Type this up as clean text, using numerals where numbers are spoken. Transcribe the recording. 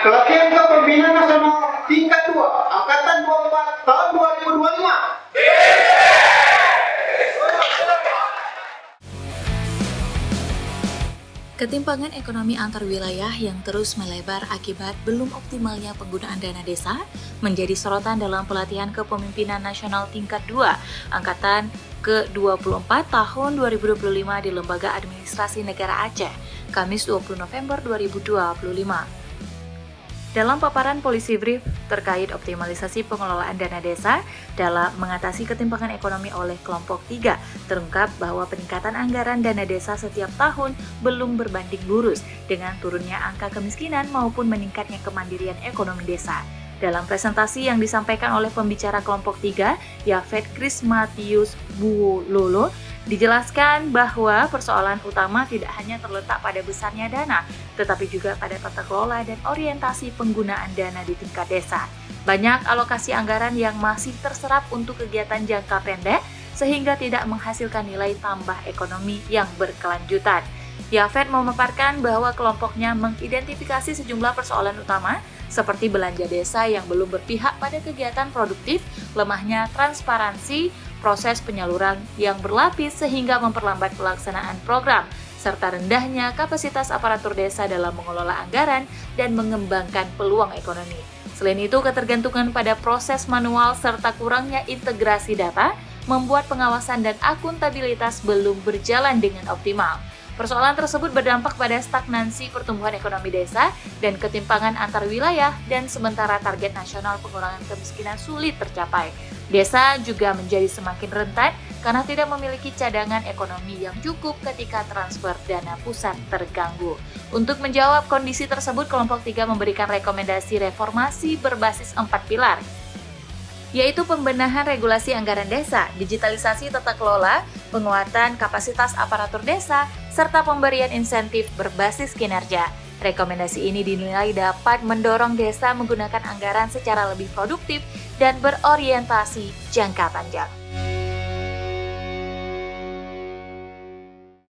Pelatihan Kepemimpinan Nasional Tingkat 2 Angkatan 24 tahun 2025. Ketimpangan ekonomi antar wilayah yang terus melebar akibat belum optimalnya penggunaan dana desa menjadi sorotan dalam pelatihan Kepemimpinan Nasional Tingkat 2 Angkatan ke-24 tahun 2025 di Lembaga Administrasi Negara Aceh, Kamis 20 November 2025. Dalam paparan Polisi Brief terkait optimalisasi pengelolaan dana desa dalam mengatasi ketimpangan ekonomi oleh kelompok 3, terungkap bahwa peningkatan anggaran dana desa setiap tahun belum berbanding lurus dengan turunnya angka kemiskinan maupun meningkatnya kemandirian ekonomi desa. Dalam presentasi yang disampaikan oleh pembicara kelompok 3, Yafet Krismatius Buwololo, dijelaskan bahwa persoalan utama tidak hanya terletak pada besarnya dana, tetapi juga pada tata kelola dan orientasi penggunaan dana di tingkat desa. Banyak alokasi anggaran yang masih terserap untuk kegiatan jangka pendek, sehingga tidak menghasilkan nilai tambah ekonomi yang berkelanjutan. Yafet memaparkan bahwa kelompoknya mengidentifikasi sejumlah persoalan utama, seperti belanja desa yang belum berpihak pada kegiatan produktif, lemahnya transparansi, proses penyaluran yang berlapis sehingga memperlambat pelaksanaan program, serta rendahnya kapasitas aparatur desa dalam mengelola anggaran dan mengembangkan peluang ekonomi. Selain itu, ketergantungan pada proses manual serta kurangnya integrasi data membuat pengawasan dan akuntabilitas belum berjalan dengan optimal. Persoalan tersebut berdampak pada stagnansi pertumbuhan ekonomi desa dan ketimpangan antar wilayah, dan sementara target nasional pengurangan kemiskinan sulit tercapai. Desa juga menjadi semakin rentan karena tidak memiliki cadangan ekonomi yang cukup ketika transfer dana pusat terganggu. Untuk menjawab kondisi tersebut, kelompok 3 memberikan rekomendasi reformasi berbasis 4 pilar, yaitu pembenahan regulasi anggaran desa, digitalisasi tata kelola, penguatan kapasitas aparatur desa, serta pemberian insentif berbasis kinerja. Rekomendasi ini dinilai dapat mendorong desa menggunakan anggaran secara lebih produktif dan berorientasi jangka panjang.